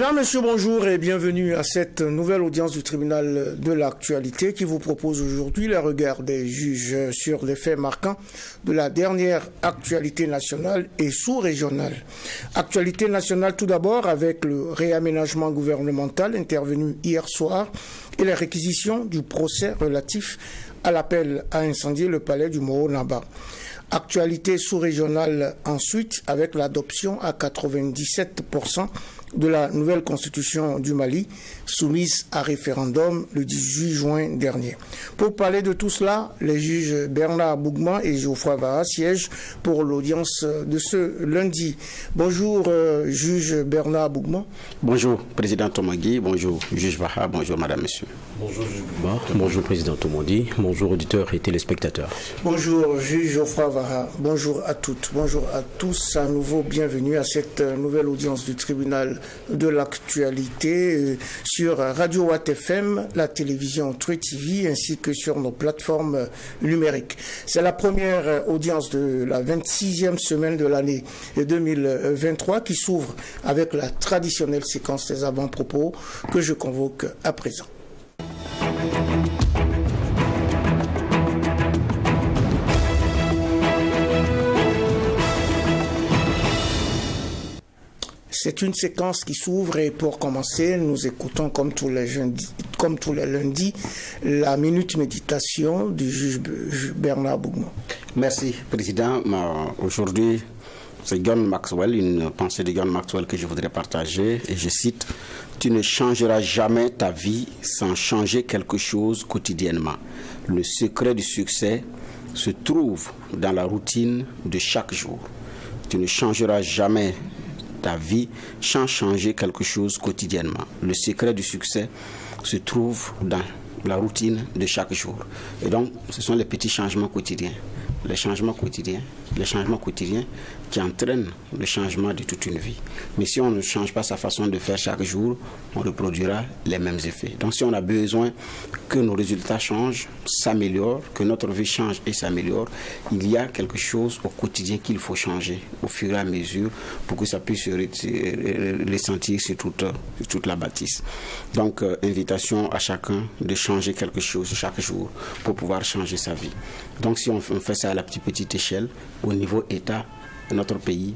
Mesdames, Messieurs, bonjour et bienvenue à cette nouvelle audience du tribunal de l'actualité qui vous propose aujourd'hui le regard des juges sur les faits marquants de la dernière actualité nationale et sous-régionale. Actualité nationale tout d'abord avec le réaménagement gouvernemental intervenu hier soir et les réquisitions du procès relatif à l'appel à incendier le palais du Moro-Naba. Actualité sous-régionale ensuite avec l'adoption à 97% de la nouvelle constitution du Mali, soumise à référendum le 18 juin dernier. Pour parler de tout cela, les juges Bernard Bougman et Geoffroy Vaha siègent pour l'audience de ce lundi. Bonjour, juge Bernard Bougman. Bonjour, président Tomagui. Bonjour, juge Vaha. Bonjour, madame, monsieur. Bonjour, juge Bougman. Bonjour, président Tomagui. Bonjour, auditeurs et téléspectateurs. Bonjour, juge Geoffroy Vaha. Bonjour à toutes. Bonjour à tous. À nouveau, bienvenue à cette nouvelle audience du tribunal de l'actualité sur Radio Watt FM, la télévision True TV ainsi que sur nos plateformes numériques. C'est la première audience de la 26e semaine de l'année 2023 qui s'ouvre avec la traditionnelle séquence des avant-propos que je convoque à présent. C'est une séquence qui s'ouvre et pour commencer, nous écoutons comme tous les lundis, la minute méditation du juge Bernard Bougman. Merci, président. Aujourd'hui, c'est John Maxwell, une pensée de John Maxwell que je voudrais partager et je cite: « Tu ne changeras jamais ta vie sans changer quelque chose quotidiennement. Le secret du succès se trouve dans la routine de chaque jour. Tu ne changeras jamais ta vie sans changer quelque chose quotidiennement. Le secret du succès se trouve dans la routine de chaque jour. » Et donc, ce sont les petits changements quotidiens. Les changements quotidiens qui entraînent le changement de toute une vie. Mais si on ne change pas sa façon de faire chaque jour, on reproduira les mêmes effets. Donc si on a besoin que nos résultats changent, s'améliorent, que notre vie change et s'améliore, il y a quelque chose au quotidien qu'il faut changer au fur et à mesure pour que ça puisse se ressentir sur toute la bâtisse. Donc invitation à chacun de changer quelque chose chaque jour pour pouvoir changer sa vie. Donc si on fait ça à la petite échelle, au niveau État, notre pays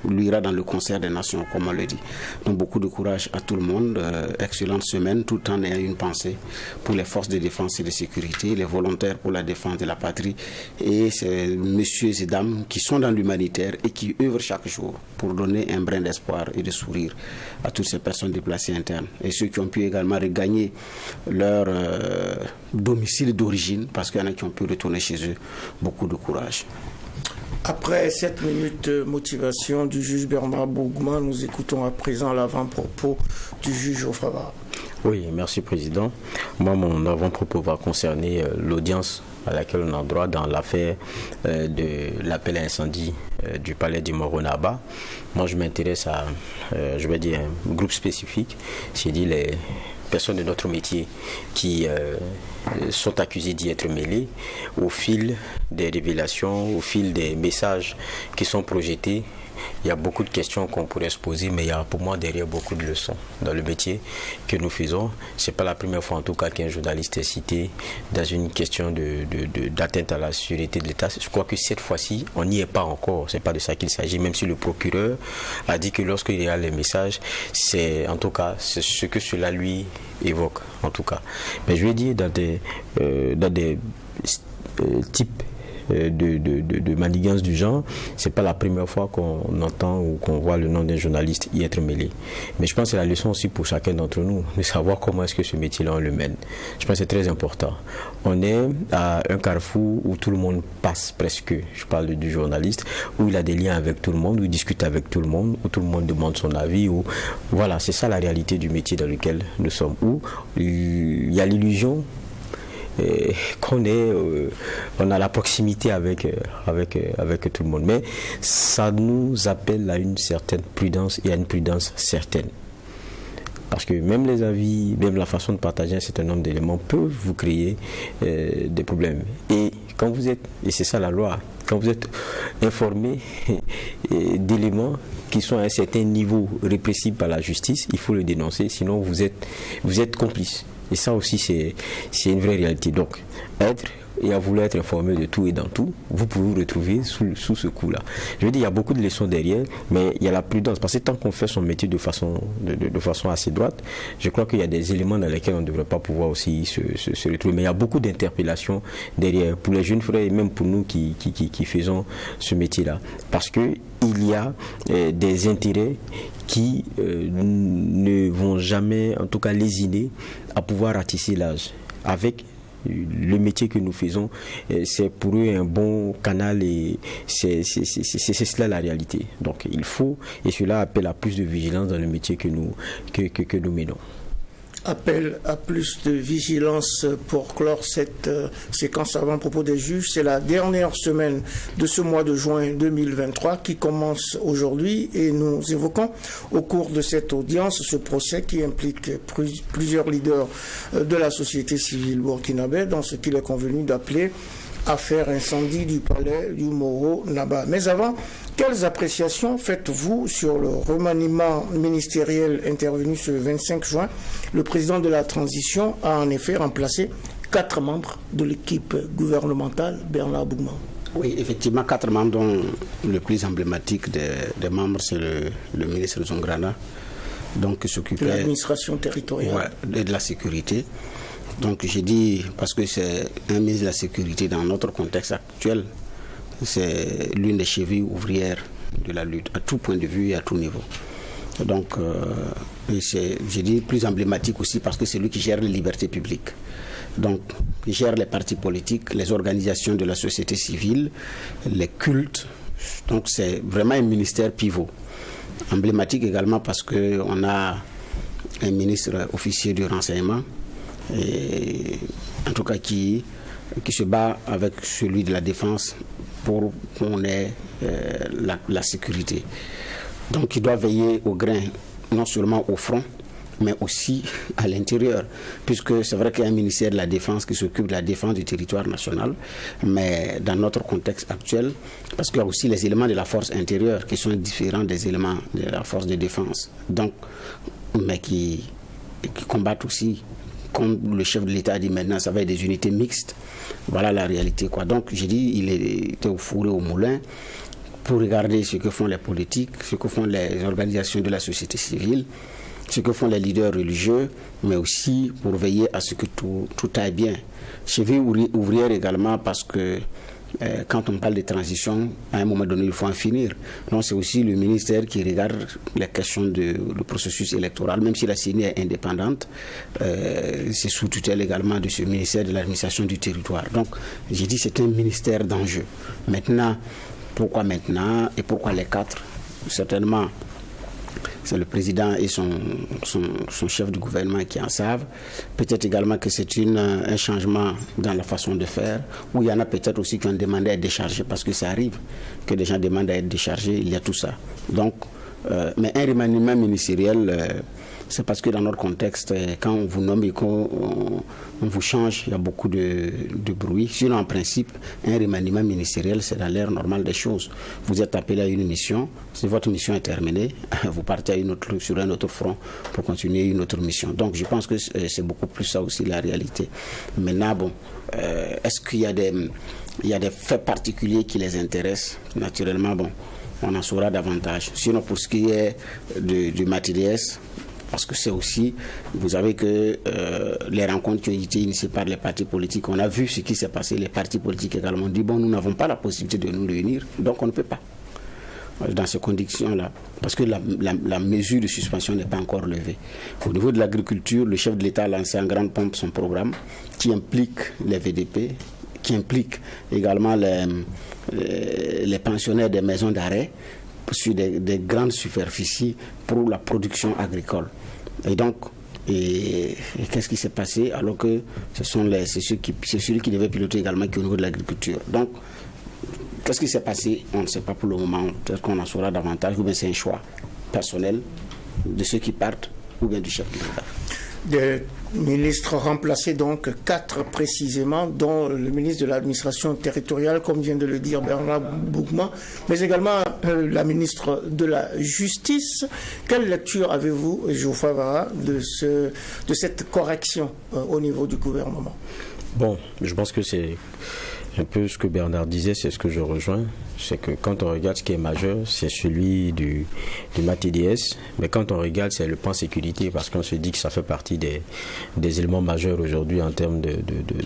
luira dans le concert des nations, comme on le dit. Donc beaucoup de courage à tout le monde, excellente semaine, tout en ayant une pensée pour les forces de défense et de sécurité, les volontaires pour la défense de la patrie et ces messieurs et dames qui sont dans l'humanitaire et qui œuvrent chaque jour pour donner un brin d'espoir et de sourire à toutes ces personnes déplacées internes et ceux qui ont pu également regagner leur domicile d'origine parce qu'il y en a qui ont pu retourner chez eux. Beaucoup de courage. Après cette minute motivation du juge Bernard Bougman, nous écoutons à présent l'avant-propos du juge Geoffroy Vaha. Oui, merci président. Moi, mon avant-propos va concerner l'audience à laquelle on a droit dans l'affaire de l'appel à incendie du palais du Moro-Naba. Moi, je m'intéresse à, un groupe spécifique, c'est-à-dire les personnes de notre métier qui sont accusées d'y être mêlées au fil des révélations, au fil des messages qui sont projetés. Il y a beaucoup de questions qu'on pourrait se poser, mais il y a pour moi derrière beaucoup de leçons dans le métier que nous faisons. Ce n'est pas la première fois en tout cas qu'un journaliste est cité dans une question d'atteinte à la sécurité de l'État. Je crois que cette fois-ci, on n'y est pas encore. Ce n'est pas de ça qu'il s'agit, même si le procureur a dit que lorsqu'il y a les messages, c'est en tout cas c'est ce que cela lui évoque en tout cas. Mais je vais dire dans des types de manigance du genre, c'est pas la première fois qu'on entend ou qu'on voit le nom d'un journaliste y être mêlé. Mais je pense que c'est la leçon aussi pour chacun d'entre nous de savoir comment est-ce que ce métier-là on le mène. Je pense que c'est très important. On est à un carrefour où tout le monde passe presque, je parle du journaliste, où il a des liens avec tout le monde, où il discute avec tout le monde, où tout le monde demande son avis, où voilà, c'est ça la réalité du métier dans lequel nous sommes, où il y a l'illusion on a la proximité avec tout le monde. Mais ça nous appelle à une certaine prudence et à une prudence certaine. Parce que même les avis, même la façon de partager un certain nombre d'éléments peuvent vous créer des problèmes. Et c'est ça la loi, quand vous êtes informé d'éléments qui sont à un certain niveau répressif par la justice, il faut le dénoncer, sinon vous êtes complice. Et ça aussi, c'est une vraie réalité. Donc, et à vouloir être informé de tout et dans tout, vous pouvez vous retrouver sous ce coup-là. Je veux dire, il y a beaucoup de leçons derrière, mais il y a la prudence. Parce que tant qu'on fait son métier de façon assez droite, je crois qu'il y a des éléments dans lesquels on ne devrait pas pouvoir aussi se retrouver. Mais il y a beaucoup d'interpellations derrière, pour les jeunes frères et même pour nous qui faisons ce métier-là. Parce qu'il y a des intérêts qui ne vont jamais, en tout cas, lésiner à pouvoir ratisser l'âge. Avec le métier que nous faisons, c'est pour eux un bon canal et c'est cela la réalité. Donc il faut, et cela appelle à plus de vigilance dans le métier que nous menons. Appel à plus de vigilance pour clore cette séquence avant propos des juges. C'est la dernière semaine de ce mois de juin 2023 qui commence aujourd'hui et nous évoquons au cours de cette audience ce procès qui implique plusieurs leaders de la société civile burkinabé dans ce qu'il est convenu d'appeler affaire incendie du palais du Moro-Naba. Mais avant, quelles appréciations faites-vous sur le remaniement ministériel intervenu ce 25 juin? Le président de la transition a en effet remplacé 4 membres de l'équipe gouvernementale, Bernard Bougman. Oui, effectivement, 4 membres dont le plus emblématique des membres, c'est le ministre Zongrana, donc qui s'occupait de l'administration territoriale et de la sécurité. Donc j'ai dit, parce que c'est un ministre de la Sécurité dans notre contexte actuel, c'est l'une des chevilles ouvrières de la lutte, à tout point de vue et à tout niveau. Donc j'ai dit plus emblématique aussi parce que c'est lui qui gère les libertés publiques. Donc il gère les partis politiques, les organisations de la société civile, les cultes. Donc c'est vraiment un ministère pivot. Emblématique également parce qu'on a un ministre officier du renseignement, et en tout cas qui se bat avec celui de la défense pour qu'on ait la sécurité. Donc il doit veiller au grain, non seulement au front, mais aussi à l'intérieur, puisque c'est vrai qu'il y a un ministère de la Défense qui s'occupe de la défense du territoire national, mais dans notre contexte actuel, parce qu'il y a aussi les éléments de la force intérieure qui sont différents des éléments de la force de défense, donc, mais qui combattent aussi. Comme le chef de l'État a dit maintenant, ça va être des unités mixtes. Voilà la réalité, quoi. Donc, j'ai dit, il était au four et au moulin pour regarder ce que font les politiques, ce que font les organisations de la société civile, ce que font les leaders religieux, mais aussi pour veiller à ce que tout aille bien. Cheville ouvrière également parce que quand on parle de transition, à un moment donné, il faut en finir. Donc c'est aussi le ministère qui regarde les questions du processus électoral, même si la CENI est indépendante, c'est sous tutelle également de ce ministère de l'administration du territoire. Donc j'ai dit c'est un ministère d'enjeu. Maintenant, pourquoi maintenant et pourquoi les 4? Certainement, c'est le président et son chef du gouvernement qui en savent. Peut-être également que c'est un changement dans la façon de faire, où il y en a peut-être aussi qui ont demandé à être déchargés, parce que ça arrive que des gens demandent à être déchargés, il y a tout ça. Donc, mais un remaniement ministériel, c'est parce que dans notre contexte, quand on vous nomme et qu'on vous change, il y a beaucoup de bruit. Sinon, en principe, un remaniement ministériel, c'est dans l'air normal des choses. Vous êtes appelé à une mission, si votre mission est terminée, vous partez sur un autre front pour continuer une autre mission. Donc, je pense que c'est beaucoup plus ça aussi la réalité. Maintenant, bon, est-ce qu'il y a des faits particuliers qui les intéressent? Naturellement, bon, on en saura davantage. Sinon, pour ce qui est du MATIDS, parce que c'est aussi, vous savez que les rencontres qui ont été initiées par les partis politiques, on a vu ce qui s'est passé, les partis politiques également ont dit, bon, nous n'avons pas la possibilité de nous réunir, donc on ne peut pas. Dans ces conditions-là, parce que la mesure de suspension n'est pas encore levée. Au niveau de l'agriculture, le chef de l'État a lancé en grande pompe son programme qui implique les VDP, qui implique également les pensionnaires des maisons d'arrêt, sur des grandes superficies pour la production agricole. Et donc, qu'est-ce qui s'est passé alors que c'est celui qui devait piloter également qui est au niveau de l'agriculture. Donc, qu'est-ce qui s'est passé? On ne sait pas pour le moment. Peut-être qu'on en saura davantage, ou bien c'est un choix personnel de ceux qui partent, ou bien du chef de l'État. Des ministres remplacés, donc 4 précisément, dont le ministre de l'administration territoriale, comme vient de le dire Bernard Bougma, mais également la ministre de la Justice. Quelle lecture avez-vous, Geoffroy Vara, de cette correction au niveau du gouvernement? Bon, je pense que c'est un peu ce que Bernard disait, c'est ce que je rejoins. C'est que quand on regarde ce qui est majeur, c'est celui du MATDS. Mais quand on regarde, c'est le plan sécurité, parce qu'on se dit que ça fait partie des éléments majeurs aujourd'hui en termes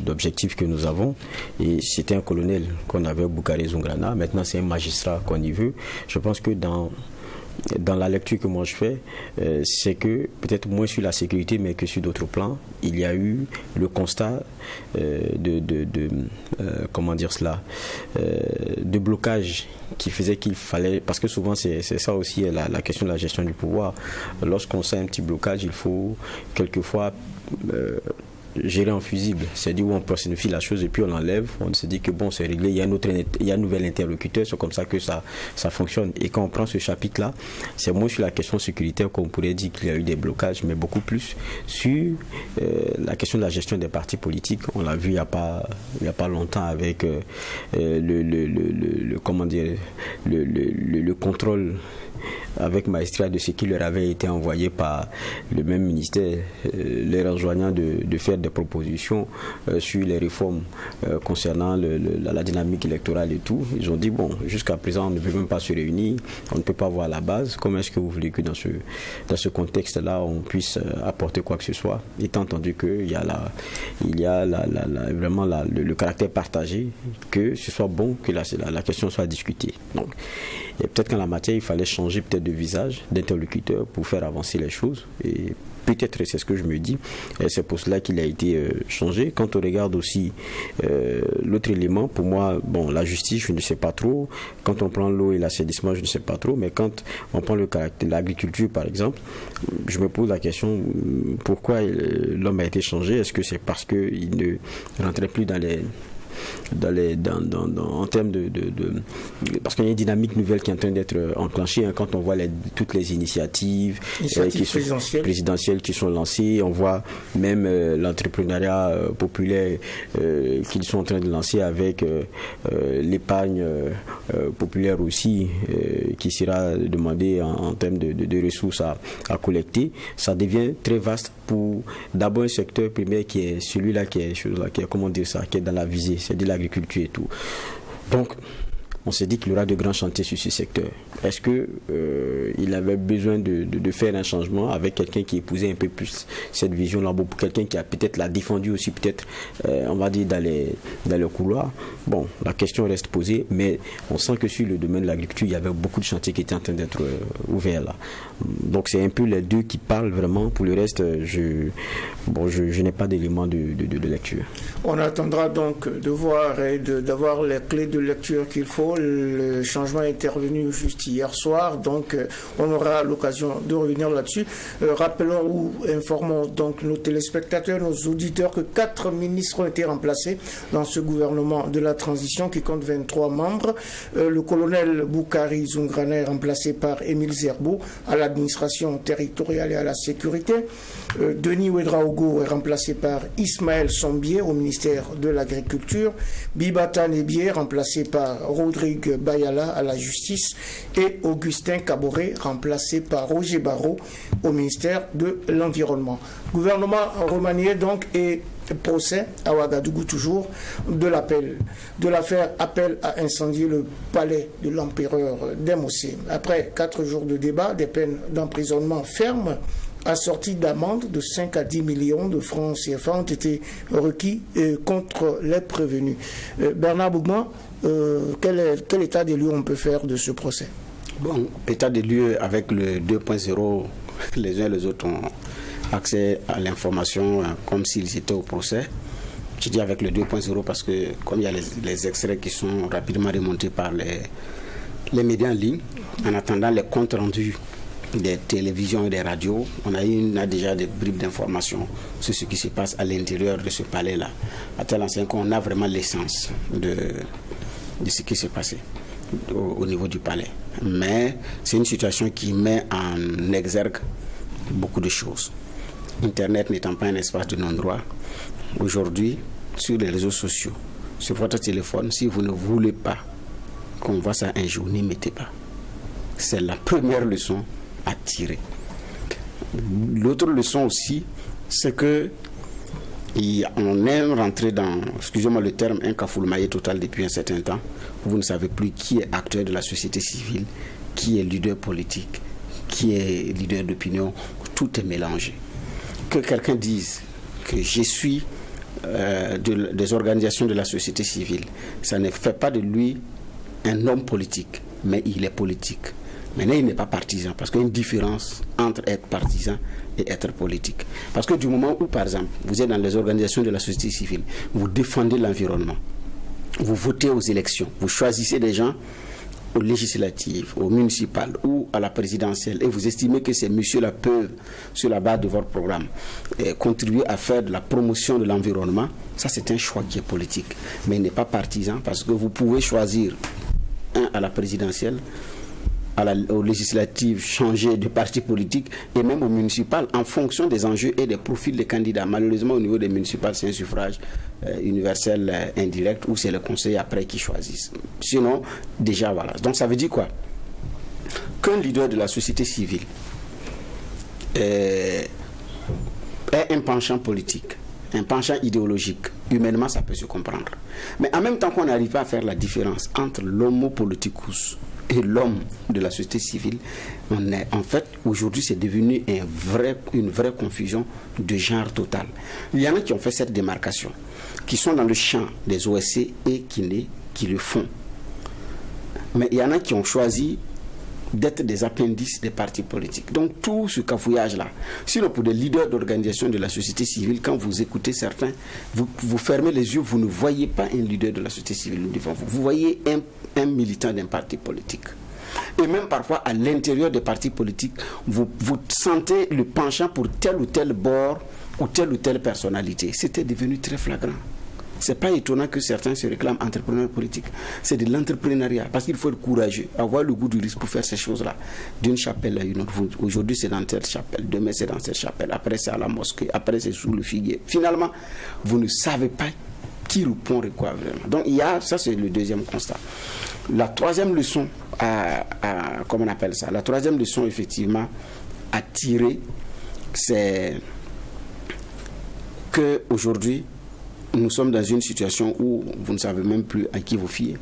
d'objectifs que nous avons. Et c'était un colonel qu'on avait, Boukari Zoungrana. Maintenant, c'est un magistrat qu'on y veut. Je pense que dans la lecture que moi je fais, c'est que peut-être moins sur la sécurité, mais que sur d'autres plans, il y a eu le constat comment dire cela, de blocage qui faisait qu'il fallait, parce que souvent c'est ça aussi la question de la gestion du pouvoir. Lorsqu'on sent un petit blocage, il faut quelquefois gérer en fusible, c'est-à-dire où on personnifie la chose et puis on l'enlève, on se dit que bon, c'est réglé, il y a un nouvel interlocuteur, c'est comme ça que ça fonctionne. Et quand on prend ce chapitre-là, c'est moins sur la question sécuritaire qu'on pourrait dire qu'il y a eu des blocages, mais beaucoup plus sur la question de la gestion des partis politiques. On l'a vu il y a pas longtemps avec comment dire, le contrôle avec maestria de ce qui leur avait été envoyé par le même ministère, les rejoignant de faire des propositions sur les réformes concernant la dynamique électorale et tout. Ils ont dit, bon, jusqu'à présent, on ne peut même pas se réunir, on ne peut pas voir la base. Comment est-ce que vous voulez que dans ce contexte-là, on puisse apporter quoi que ce soit, étant entendu qu'il y a vraiment le caractère partagé, que ce soit bon que la question soit discutée. Donc, et peut-être qu'en la matière, il fallait changer peut-être de visage, d'interlocuteur pour faire avancer les choses. Et peut-être, c'est ce que je me dis, et c'est pour cela qu'il a été changé. Quand on regarde aussi l'autre élément, pour moi, bon, la justice, je ne sais pas trop. Quand on prend l'eau et l'assainissement, je ne sais pas trop. Mais quand on prend le caractère de l'agriculture, par exemple, je me pose la question, pourquoi l'homme a été changé? Est-ce que c'est parce qu'il ne rentrait plus en termes parce qu'il y a une dynamique nouvelle qui est en train d'être enclenchée, hein, quand on voit toutes les initiatives présidentielles qui sont lancées, on voit même l'entrepreneuriat populaire qu'ils sont en train de lancer avec l'épargne populaire aussi qui sera demandée en termes de ressources à collecter. Ça devient très vaste pour d'abord un secteur primaire qui est celui-là qui est comment dire ça, qui est dans la visée, c'est de l'agriculture et tout. Donc, on s'est dit qu'il y aura de grands chantiers sur ce secteur. Est-ce qu'il avait besoin de faire un changement avec quelqu'un qui épousait un peu plus cette vision-là, pour quelqu'un qui a peut-être l'a défendu aussi, peut-être, on va dire, dans les couloirs? Bon, la question reste posée, mais on sent que sur le domaine de l'agriculture, il y avait beaucoup de chantiers qui étaient en train d'être ouverts là. Donc, c'est un peu les deux qui parlent vraiment. Pour le reste, je n'ai pas d'éléments de lecture. On attendra donc de voir et d'avoir les clés de lecture qu'il faut. Le changement est intervenu juste hier soir, donc on aura l'occasion de revenir là-dessus. Rappelons ou informons donc nos téléspectateurs, nos auditeurs que 4 ministres ont été remplacés dans ce gouvernement de la transition qui compte 23 membres. Le colonel Boukari Zoungrana est remplacé par Émile Zerbo à l'administration territoriale et à la sécurité. Denis Ouedraogo est remplacé par Ismaël Sombier au ministère de l'Agriculture. Bibata Nebier remplacé par Rodrigue Bayala à la justice et Augustin Kaboré remplacé par Roger Barrault au ministère de l'Environnement. Gouvernement remanié donc et procès à Ouagadougou toujours de l'affaire appel à incendier le palais de l'empereur Demosé. Après 4 jours de débat, des peines d'emprisonnement fermes assorties d'amendes de 5 à 10 millions de francs CFA ont été requis contre les prévenus. Bernard Bougma, quel état des lieux on peut faire de ce procès? Bon, état des lieux avec le 2.0, les uns et les autres ont accès à l'information comme s'ils étaient au procès. Je dis avec le 2.0 parce que comme il y a les extraits qui sont rapidement remontés par les médias en ligne, en attendant les comptes rendus des télévisions et des radios, on a déjà des bribes d'informations sur ce qui se passe à l'intérieur de ce palais-là. À tel enseigne qu'on a vraiment l'essence de ce qui s'est passé au niveau du palais. Mais c'est une situation qui met en exergue beaucoup de choses. Internet n'étant pas un espace de non-droit, aujourd'hui, sur les réseaux sociaux, sur votre téléphone, si vous ne voulez pas qu'on voit ça un jour, n'y mettez pas. C'est la première leçon à tirer. L'autre leçon aussi, c'est que on est rentré dans, excusez-moi le terme, un cafouillage total depuis un certain temps. Vous ne savez plus qui est acteur de la société civile, qui est leader politique, qui est leader d'opinion. Tout est mélangé. Que quelqu'un dise que je suis des organisations de la société civile, ça ne fait pas de lui un homme politique, mais il est politique. Maintenant, il n'est pas partisan, parce qu'il y a une différence entre être partisan et être politique. Parce que du moment où, par exemple, vous êtes dans les organisations de la société civile, vous défendez l'environnement, vous votez aux élections, vous choisissez des gens aux législatives, aux municipales ou à la présidentielle, et vous estimez que ces messieurs-là peuvent, sur la base de votre programme, contribuer à faire de la promotion de l'environnement, ça c'est un choix qui est politique. Mais il n'est pas partisan, parce que vous pouvez choisir un à la présidentielle, aux législatives, changer de parti politique, et même aux municipales, en fonction des enjeux et des profils des candidats. Malheureusement, au niveau des municipales, c'est un suffrage universel indirect, où c'est le conseil après qui choisissent. Sinon, déjà, voilà. Donc, ça veut dire quoi? Qu'un leader de la société civile ait un penchant politique, un penchant idéologique, humainement, ça peut se comprendre. Mais en même temps qu'on n'arrive pas à faire la différence entre l'homo politicus et l'homme de la société civile, en fait, aujourd'hui, c'est devenu une vraie confusion de genre total. Il y en a qui ont fait cette démarcation, qui sont dans le champ des OSC et qui le font. Mais il y en a qui ont choisi d'être des appendices des partis politiques. Donc tout ce cafouillage-là, sinon pour des leaders d'organisations de la société civile, quand vous écoutez certains, vous fermez les yeux, vous ne voyez pas un leader de la société civile devant vous. Vous voyez un militant d'un parti politique. Et même parfois, à l'intérieur des partis politiques, vous sentez le penchant pour tel ou tel bord ou telle personnalité. C'était devenu très flagrant. C'est pas étonnant que certains se réclament entrepreneurs politiques. C'est de l'entrepreneuriat, parce qu'il faut être courageux, avoir le goût du risque pour faire ces choses-là. D'une chapelle à une autre. Aujourd'hui, c'est dans telle chapelle, demain, c'est dans cette chapelle, après, c'est à la mosquée, après, c'est sous le figuier. Finalement, vous ne savez pas qui répond et quoi vraiment. Donc, ça, c'est le deuxième constat. La troisième leçon, comment on appelle ça? La troisième leçon, effectivement, à tirer, c'est qu'aujourd'hui, nous sommes dans une situation où vous ne savez même plus à qui vous fiez.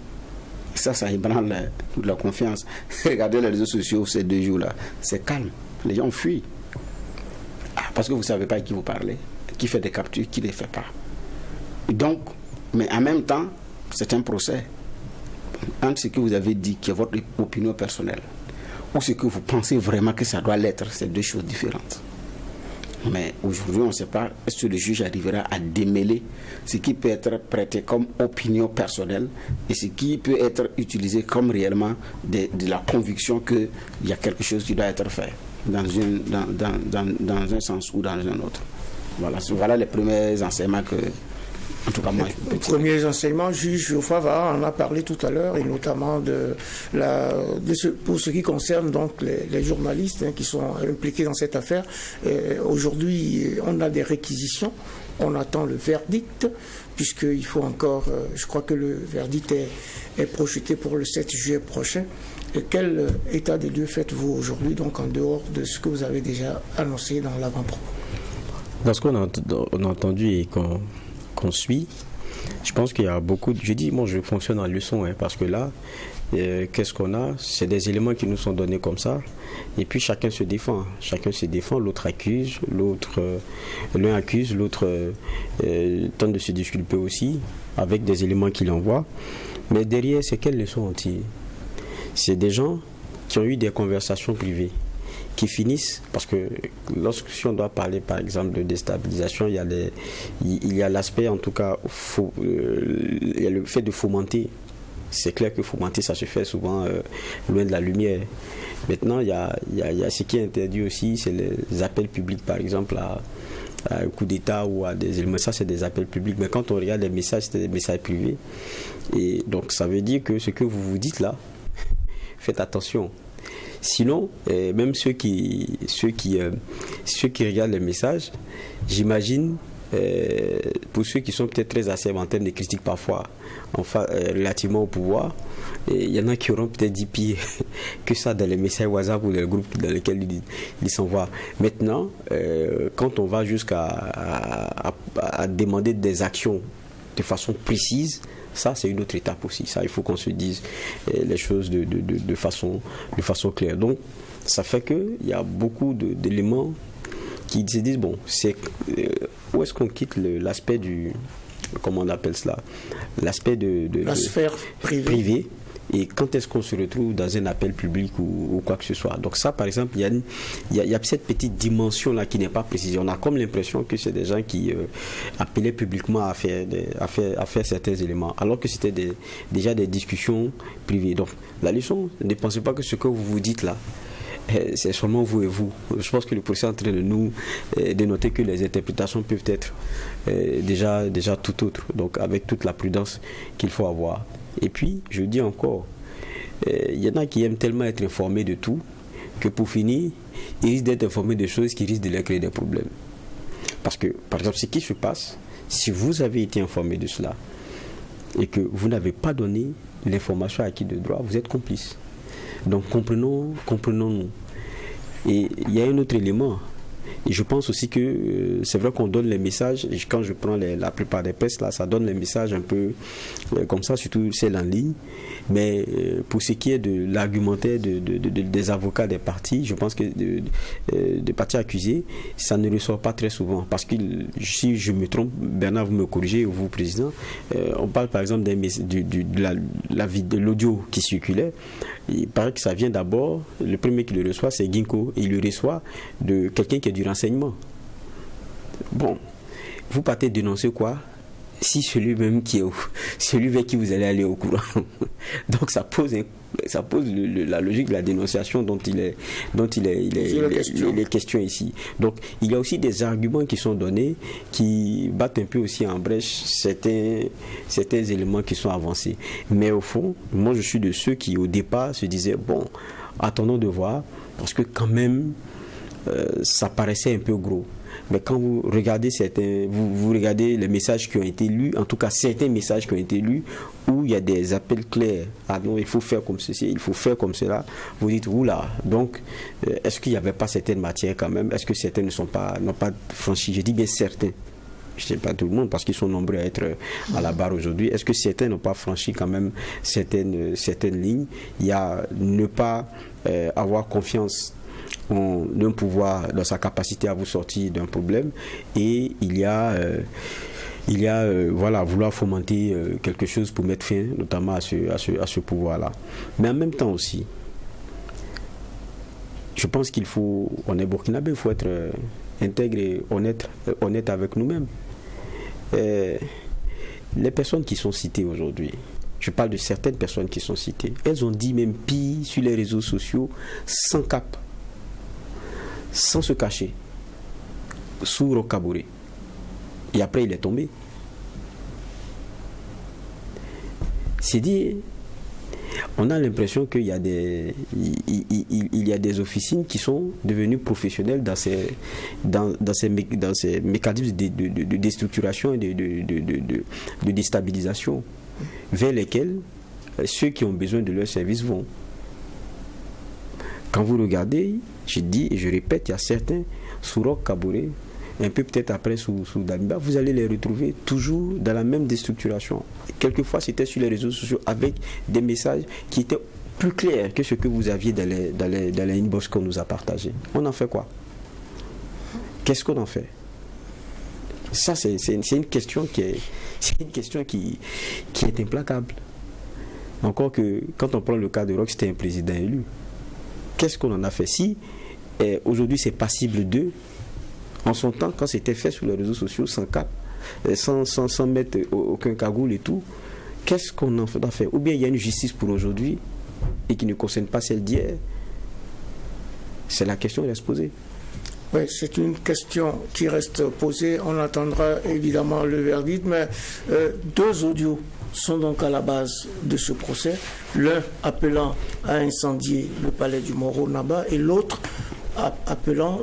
Ça ébranle toute la confiance. Regardez les réseaux sociaux ces 2 jours-là. C'est calme. Les gens fuient. Parce que vous ne savez pas à qui vous parlez, qui fait des captures, qui ne les fait pas. Donc, mais en même temps, c'est un procès. Entre ce que vous avez dit, qui est votre opinion personnelle, ou ce que vous pensez vraiment que ça doit l'être, c'est 2 choses différentes. Mais aujourd'hui, on ne sait pas est-ce que le juge arrivera à démêler ce qui peut être prêté comme opinion personnelle et ce qui peut être utilisé comme réellement de la conviction qu'il y a quelque chose qui doit être fait dans un sens ou dans un autre. Voilà les premiers enseignements que, en tout cas, moi, je peux tirer. Les premiers enseignements, juge Geoffroy Vara en a parlé tout à l'heure, et notamment pour ce qui concerne donc les journalistes qui sont impliqués dans cette affaire. Aujourd'hui, on a des réquisitions, on attend le verdict, puisqu'il faut encore, je crois que le verdict est projeté pour le 7 juillet prochain. Et quel état des lieux faites-vous aujourd'hui, donc en dehors de ce que vous avez déjà annoncé dans l'avant-propos? Dans ce qu'on a entendu et qu'on suit, je pense qu'il y a beaucoup je dis, moi je fonctionne en leçon, parce que là, qu'est-ce qu'on a? C'est des éléments qui nous sont donnés comme ça, et puis chacun se défend, l'autre accuse, l'un accuse, l'autre tente de se disculper aussi, avec des éléments qu'il envoie. Mais derrière, c'est quelles leçons on tire? C'est des gens qui ont eu des conversations privées, qui finissent, parce que si on doit parler par exemple de déstabilisation, il y a l'aspect, en tout cas, il y a le fait de fomenter. C'est clair que fomenter, ça se fait souvent loin de la lumière. Maintenant, il y a ce qui est interdit aussi, c'est les appels publics, par exemple, à un coup d'État ou à des éléments. Ça, c'est des appels publics. Mais quand on regarde les messages, c'est des messages privés. Et donc, ça veut dire que ce que vous vous dites là, faites attention. Sinon, même ceux qui ceux qui regardent les messages, j'imagine, pour ceux qui sont peut-être très acerbes en termes de critique parfois, relativement au pouvoir, il y en a qui auront peut-être dit pire que ça dans les messages WhatsApp ou les groupes dans lesquels ils s'envoient. Maintenant, quand on va jusqu'à demander des actions de façon précise, ça c'est une autre étape aussi. Ça, il faut qu'on se dise les choses de façon claire. Donc, ça fait qu'il y a beaucoup d'éléments qui se disent, bon, où est-ce qu'on quitte l'aspect du, comment on appelle cela, l'aspect de la sphère privée. Et quand est-ce qu'on se retrouve dans un appel public ou quoi que ce soit. Donc ça, par exemple, il y a cette petite dimension-là qui n'est pas précisée. On a comme l'impression que c'est des gens qui appelaient publiquement à faire certains éléments, alors que c'était déjà des discussions privées. Donc la leçon, ne pensez pas que ce que vous vous dites là, c'est seulement vous et vous. Je pense que le professeur est en train de nous dénoter que les interprétations peuvent être déjà tout autre. Donc avec toute la prudence qu'il faut avoir. Et puis, je dis encore, il y en a qui aiment tellement être informés de tout que pour finir, ils risquent d'être informés de choses qui risquent de leur créer des problèmes. Parce que, par exemple, ce qui se passe, si vous avez été informé de cela et que vous n'avez pas donné l'information à qui de droit, vous êtes complice. Donc, comprenons-nous. Et il y a un autre élément. Et je pense aussi que c'est vrai qu'on donne les messages, et quand je prends la plupart des presses, là, ça donne les messages un peu comme ça, surtout celles en ligne. Mais pour ce qui est de l'argumentaire des avocats des partis, je pense que des partis accusés, ça ne ressort pas très souvent. Parce que si je me trompe, Bernard, vous me corrigez, ou vous, président, on parle par exemple de l'audio qui circulait. Il paraît que ça vient d'abord, le premier qui le reçoit, c'est Ginkgo. Il le reçoit de quelqu'un qui est du renseignement. Bon, vous partez dénoncer quoi? Si celui vers qui vous allez aller au courant. Donc ça pose la logique de la dénonciation dont il est question ici. Donc il y a aussi des arguments qui sont donnés qui battent un peu aussi en brèche certains éléments qui sont avancés. Mais au fond, moi je suis de ceux qui au départ se disaient bon, attendons de voir, parce que quand même ça paraissait un peu gros. Mais quand vous regardez vous regardez les messages qui ont été lus, en tout cas certains messages qui ont été lus, où il y a des appels clairs, ah non, il faut faire comme ceci, il faut faire comme cela, vous dites, oula, donc est-ce qu'il n'y avait pas certaines matières quand même, est-ce que certains n'ont pas franchi, je dis bien certains, je ne sais pas tout le monde parce qu'ils sont nombreux à être à la barre aujourd'hui, est-ce que certains n'ont pas franchi quand même certaines lignes? Il y a ne pas avoir confiance d'un pouvoir dans sa capacité à vous sortir d'un problème, et il y a vouloir fomenter quelque chose pour mettre fin notamment à ce pouvoir-là. Mais en même temps aussi, je pense on est burkinabé, il faut être intègre et honnête avec nous-mêmes. Les personnes qui sont citées aujourd'hui, je parle de certaines personnes qui sont citées, elles ont dit même pire sur les réseaux sociaux, sans cap, sans se cacher, sous Roch Kaboré. Et après il est tombé. C'est dit, on a l'impression qu'il y a des officines qui sont devenues professionnelles dans ces mécanismes de déstructuration et de déstabilisation vers lesquels ceux qui ont besoin de leurs services vont. Quand vous regardez, je dis et je répète, il y a certains sous Roch Kaboré, un peu peut-être après sous Damiba, vous allez les retrouver toujours dans la même déstructuration. Quelquefois, c'était sur les réseaux sociaux avec des messages qui étaient plus clairs que ce que vous aviez dans les inbox qu'on nous a partagés. On en fait quoi? Qu'est-ce qu'on en fait? Ça, c'est une question qui est implacable. Encore que, quand on prend le cas de Roch, c'était un président élu. Qu'est-ce qu'on en a fait? Si aujourd'hui c'est passible d'eux, en son temps, quand c'était fait sur les réseaux sociaux, sans cap, sans mettre aucun cagoule et tout, qu'est-ce qu'on en a fait? Ou bien il y a une justice pour aujourd'hui et qui ne concerne pas celle d'hier? C'est la question qui reste posée. Oui, c'est une question qui reste posée. On attendra évidemment le verdict, mais deux audios sont donc à la base de ce procès. L'un appelant à incendier le palais du Moronaba et l'autre appelant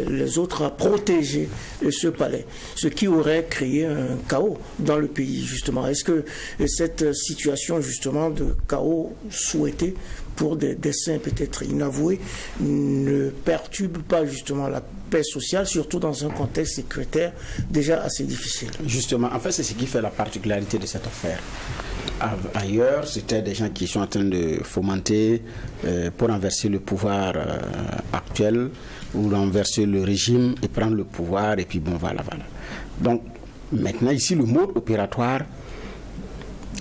les autres à protéger ce palais, ce qui aurait créé un chaos dans le pays, justement. Est-ce que cette situation, justement, de chaos souhaité pour des desseins peut-être inavoués ne perturbe pas, justement, la paix sociale, surtout dans un contexte sécuritaire déjà assez difficile? Justement, en fait, c'est ce qui fait la particularité de cette affaire. Ailleurs, c'était des gens qui sont en train de fomenter pour renverser le pouvoir actuel ou renverser le régime et prendre le pouvoir et puis bon, voilà. Donc, maintenant, ici, le mode opératoire,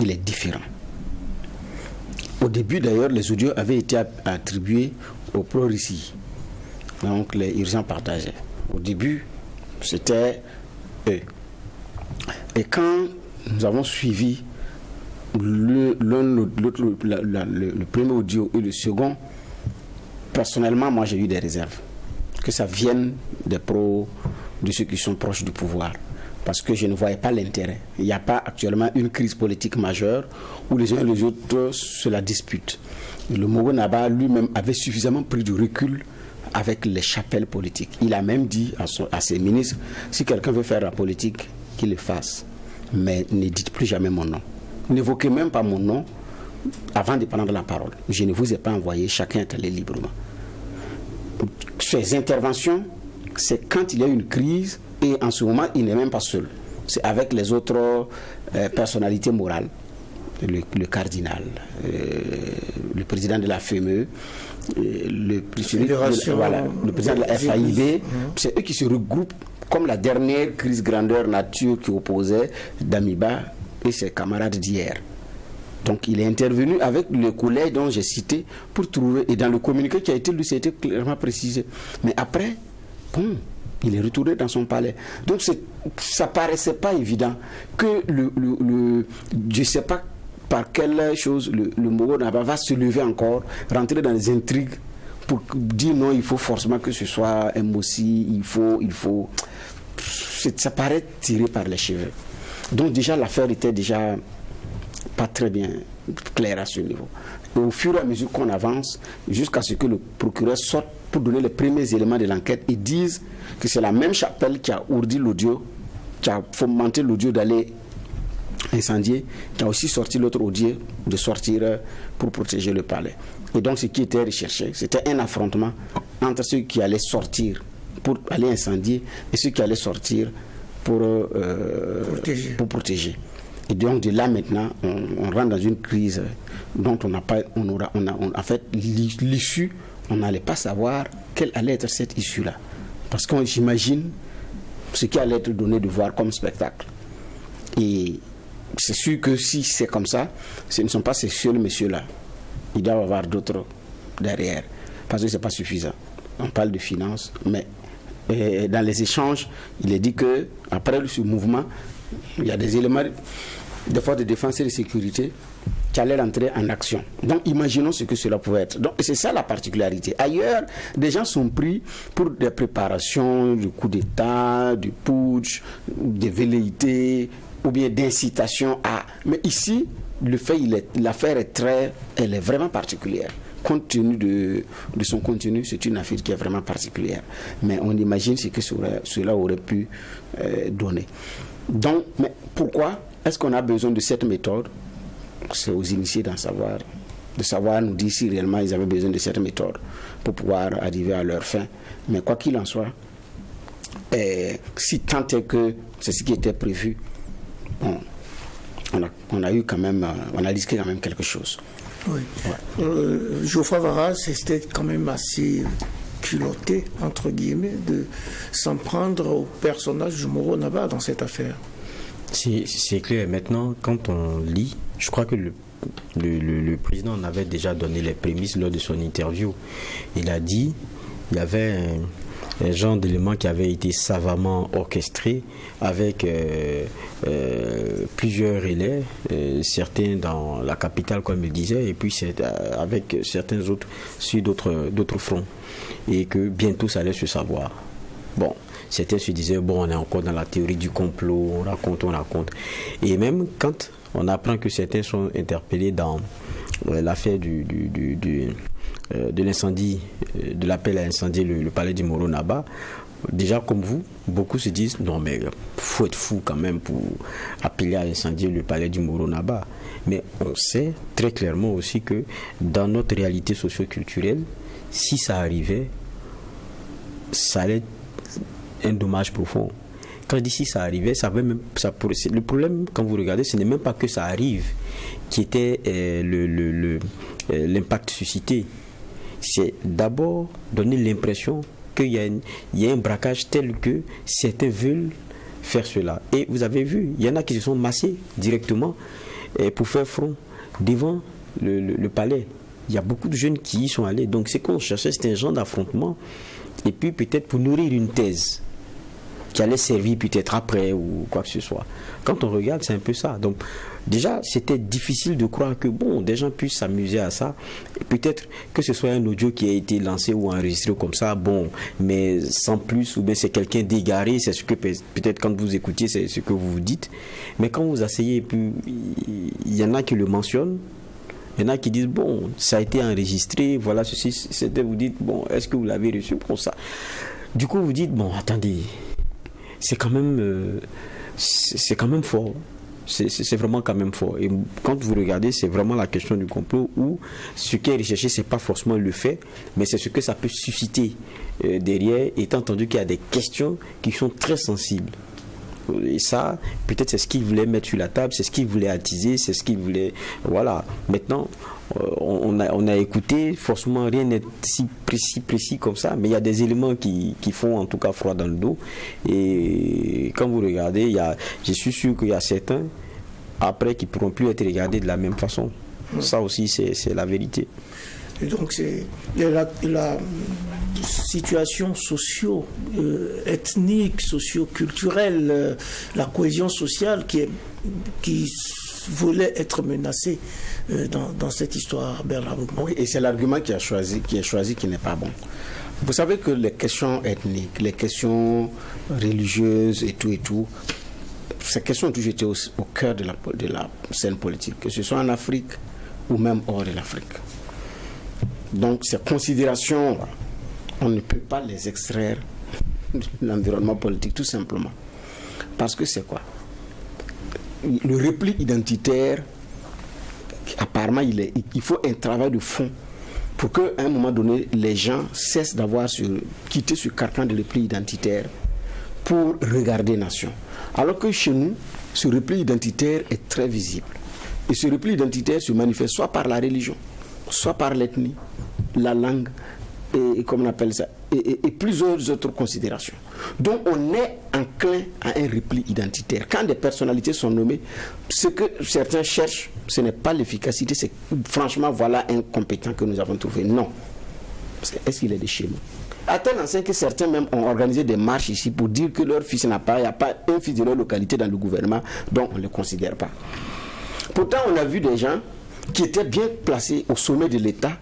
il est différent. Au début, d'ailleurs, les audios avaient été attribués aux pro-Russie, donc les urgents partagés. Au début, c'était eux. Et quand nous avons suivi le premier audio et le second, personnellement, moi j'ai eu des réserves. Que ça vienne des pros, de ceux qui sont proches du pouvoir. Parce que je ne voyais pas l'intérêt. Il n'y a pas actuellement une crise politique majeure où les uns et les autres se la disputent. Le Moro Naba lui-même avait suffisamment pris du recul avec les chapelles politiques. Il a même dit à ses ministres, si quelqu'un veut faire la politique, qu'il le fasse. Mais ne dites plus jamais mon nom. N'évoquez même pas mon nom avant de prendre la parole. Je ne vous ai pas envoyé, chacun est allé librement. Ces interventions, c'est quand il y a une crise, et en ce moment, il n'est même pas seul. C'est avec les autres personnalités morales, le cardinal, le président de la FME, le président de la FAIB, c'est eux qui se regroupent comme la dernière crise grandeur nature qui opposait Damiba et ses camarades d'hier. Donc il est intervenu avec le collègue dont j'ai cité pour trouver, et dans le communiqué qui a été lu, c'était clairement précisé. Mais après, bon, il est retourné dans son palais. Donc ça paraissait pas évident que je ne sais pas par quelle chose le Moro Naba va se lever encore, rentrer dans les intrigues pour dire non, il faut forcément que ce soit un Mossi, il faut. Ça paraît tiré par les cheveux. Donc déjà l'affaire était déjà pas très bien claire à ce niveau. Et au fur et à mesure qu'on avance, jusqu'à ce que le procureur sorte pour donner les premiers éléments de l'enquête et dise que c'est la même chapelle qui a ourdi l'audio, qui a fomenté l'audio d'aller incendier, qui a aussi sorti l'autre audio de sortir pour protéger le palais. Et donc ce qui était recherché, c'était un affrontement entre ceux qui allaient sortir pour aller incendier et ceux qui allaient sortir pour protéger. Et donc de là maintenant, on rentre dans une crise dont en fait l'issue, on n'allait pas savoir quelle allait être cette issue-là. Parce qu'on j'imagine ce qui allait être donné de voir comme spectacle. Et c'est sûr que si c'est comme ça, ce ne sont pas ces seuls messieurs-là. Il doit y avoir d'autres derrière. Parce que ce n'est pas suffisant. On parle de finances, mais dans les échanges, il est dit qu'après ce mouvement, il y a des éléments des forces de défense et de sécurité qui allaient rentrer en action. Donc imaginons ce que cela pouvait être. Donc c'est ça la particularité. Ailleurs, des gens sont pris pour des préparations du coup d'État, du putsch, des velléités ou bien d'incitation à... Mais ici, l'affaire elle est vraiment particulière. Compte tenu de son contenu, c'est une affaire qui est vraiment particulière. Mais on imagine ce que cela aurait pu donner. Donc, mais pourquoi est-ce qu'on a besoin de cette méthode? C'est aux initiés de savoir nous dire si réellement ils avaient besoin de cette méthode pour pouvoir arriver à leur fin. Mais quoi qu'il en soit, si tant est que c'est ce qui était prévu, bon, on a eu quand même, on a risqué quand même quelque chose. Oui. Ouais. Geoffroy Varas, c'était quand même assez culotté, entre guillemets, de s'en prendre au personnage du Moro Naba dans cette affaire. C'est clair. Maintenant, quand on lit, je crois que le président en avait déjà donné les prémices lors de son interview. Il a dit il y avait un genre d'éléments qui avait été savamment orchestré avec plusieurs relais, certains dans la capitale comme il disait, et puis avec certains autres sur d'autres fronts, et que bientôt ça allait se savoir. Bon, certains se disaient bon, on est encore dans la théorie du complot, on raconte, et même quand on apprend que certains sont interpellés dans l'affaire de l'incendie, de l'appel à incendier le palais du Moro-Naba, déjà comme vous, beaucoup se disent non mais faut être fou quand même pour appeler à incendier le palais du Moro-Naba. Mais on sait très clairement aussi que dans notre réalité socio-culturelle, si ça arrivait, ça allait être un dommage profond. Quand je dis si ça arrivait, le problème quand vous regardez, ce n'est même pas que ça arrive qui était l'impact suscité. C'est d'abord donner l'impression qu'il y a un braquage tel que certains veulent faire cela. Et vous avez vu, il y en a qui se sont massés directement pour faire front devant le palais. Il y a beaucoup de jeunes qui y sont allés. Donc ce qu'on cherchait, c'était un genre d'affrontement. Et puis peut-être pour nourrir une thèse qui allait servir peut-être après ou quoi que ce soit. Quand on regarde, c'est un peu ça. Donc déjà, c'était difficile de croire que des gens puissent s'amuser à ça. Et peut-être que ce soit un audio qui a été lancé ou enregistré comme ça, mais sans plus, ou bien c'est quelqu'un d'égaré, c'est ce que peut-être quand vous écoutiez, c'est ce que vous vous dites. Mais quand vous asseyez, puis il y en a qui le mentionnent, il y en a qui disent, ça a été enregistré, voilà ceci, c'était, vous dites, est-ce que vous l'avez reçu pour ça? Du coup, vous dites, attendez, c'est quand même fort. C'est vraiment quand même fort. Et quand vous regardez, c'est vraiment la question du complot où ce qui est recherché, c'est pas forcément le fait, mais c'est ce que ça peut susciter derrière, étant entendu qu'il y a des questions qui sont très sensibles. Et ça, peut-être c'est ce qu'il voulait mettre sur la table, c'est ce qu'il voulait attiser, c'est ce qu'il voulait... Voilà. Maintenant, on a écouté, forcément rien n'est si précis comme ça, mais il y a des éléments qui font en tout cas froid dans le dos. Et quand vous regardez, je suis sûr qu'il y a certains, après, qui ne pourront plus être regardés de la même façon. Ça aussi, c'est la vérité. Et donc, c'est la situation ethnique, socio-culturelle, la cohésion sociale qui voulait être menacée dans cette histoire, Bernard. Oui, et c'est l'argument qui est choisi qui n'est pas bon. Vous savez que les questions ethniques, les questions religieuses et tout, ces questions ont toujours été au cœur de la scène politique, que ce soit en Afrique ou même hors de l'Afrique. Donc ces considérations, on ne peut pas les extraire de l'environnement politique, tout simplement. Parce que c'est quoi? Le repli identitaire, apparemment, il faut un travail de fond pour qu'à un moment donné, les gens cessent d'avoir quitté ce carcan de repli identitaire pour regarder nation. Alors que chez nous, ce repli identitaire est très visible. Et ce repli identitaire se manifeste soit par la religion, soit par l'ethnie, la langue, et comme on appelle ça, et plusieurs autres considérations. Donc on est enclin à un repli identitaire. Quand des personnalités sont nommées, ce que certains cherchent, ce n'est pas l'efficacité, c'est franchement voilà un compétent que nous avons trouvé. Non. Est-ce qu'il est de chez nous? À tel enseigne que certains même ont organisé des marches ici pour dire que leur fils il n'y a pas un fils de leur localité dans le gouvernement, donc on ne le considère pas. Pourtant on a vu des gens qui étaient bien placés au sommet de l'État,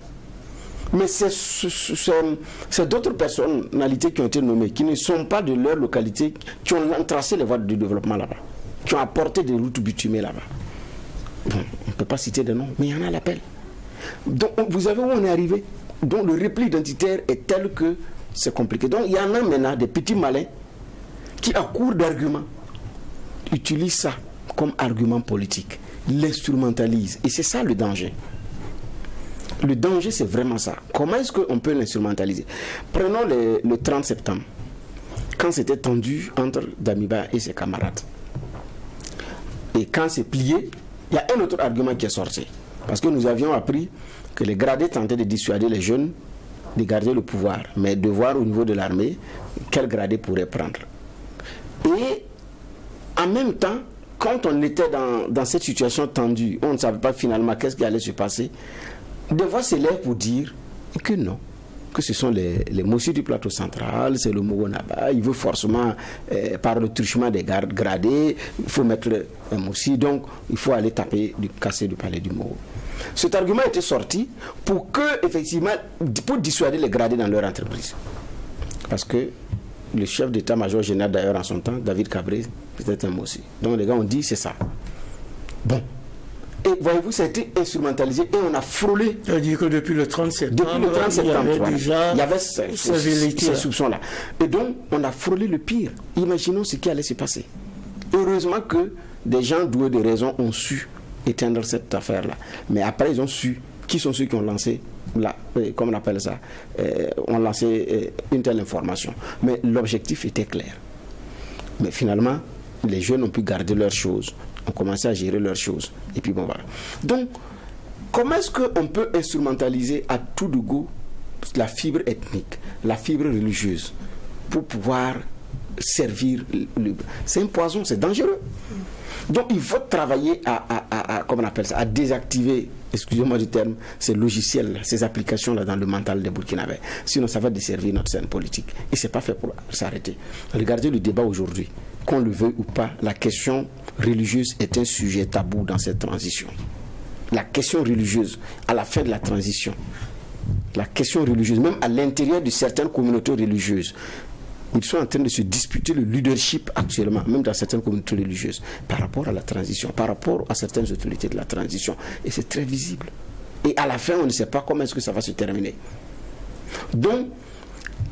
mais c'est d'autres personnalités qui ont été nommées, qui ne sont pas de leur localité, qui ont tracé les voies de développement là-bas, qui ont apporté des routes bitumées là-bas. Bon, on ne peut pas citer de noms, mais il y en a à l'appel. Donc vous savez où on est arrivé? Donc le repli identitaire est tel que c'est compliqué. Donc il y en a maintenant des petits malins qui, à court d'arguments, utilisent ça comme argument politique, l'instrumentalisent. Et c'est ça le danger. Le danger, c'est vraiment ça. Comment est-ce qu'on peut l'instrumentaliser? Prenons le 30 septembre, quand c'était tendu entre Damiba et ses camarades. Et quand c'est plié, il y a un autre argument qui est sorti. Parce que nous avions appris que les gradés tentaient de dissuader les jeunes de garder le pouvoir, mais de voir au niveau de l'armée quel gradé pourrait prendre. Et en même temps, quand on était dans cette situation tendue, on ne savait pas finalement qu'est-ce qui allait se passer, des voix s'élèvent pour dire que non, que ce sont les Mossi du plateau central, c'est le Moro-Naba, il veut forcément, par le truchement des gardes gradés, il faut mettre un Mossi, donc il faut aller casser du palais du Moro. Cet argument était sorti pour dissuader les gradés dans leur entreprise. Parce que le chef d'état-major général d'ailleurs en son temps, David Cabré, c'était un Mossi. Donc les gars ont dit c'est ça. Bon. Et Et voyez-vous, ça a été instrumentalisé et on a frôlé. C'est-à-dire que depuis le 30 septembre, il y avait ces soupçons-là. Et donc, on a frôlé le pire. Imaginons ce qui allait se passer. Heureusement que des gens doués de raison ont su éteindre cette affaire-là. Mais après, ils ont su qui sont ceux qui ont lancé, comment on appelle ça, ont lancé une telle information. Mais l'objectif était clair. Mais finalement, les jeunes ont pu garder leurs choses, ont commencé à gérer leurs choses. Et puis bon, voilà. Donc, comment est-ce qu'on peut instrumentaliser à tout de go la fibre ethnique, la fibre religieuse, pour pouvoir servir c'est un poison, c'est dangereux. Donc il faut travailler à comment on appelle ça, à désactiver, excusez-moi du terme, ces logiciels, ces applications-là dans le mental des Burkinabés. Sinon ça va desservir notre scène politique. Et c'est pas fait pour s'arrêter. Regardez le débat aujourd'hui. Qu'on le veuille ou pas, la question religieuse est un sujet tabou dans cette transition. La question religieuse, à la fin de la transition, la question religieuse, même à l'intérieur de certaines communautés religieuses, ils sont en train de se disputer le leadership actuellement, même dans certaines communautés religieuses, par rapport à la transition, par rapport à certaines autorités de la transition. Et c'est très visible. Et à la fin, on ne sait pas comment est-ce que ça va se terminer. Donc,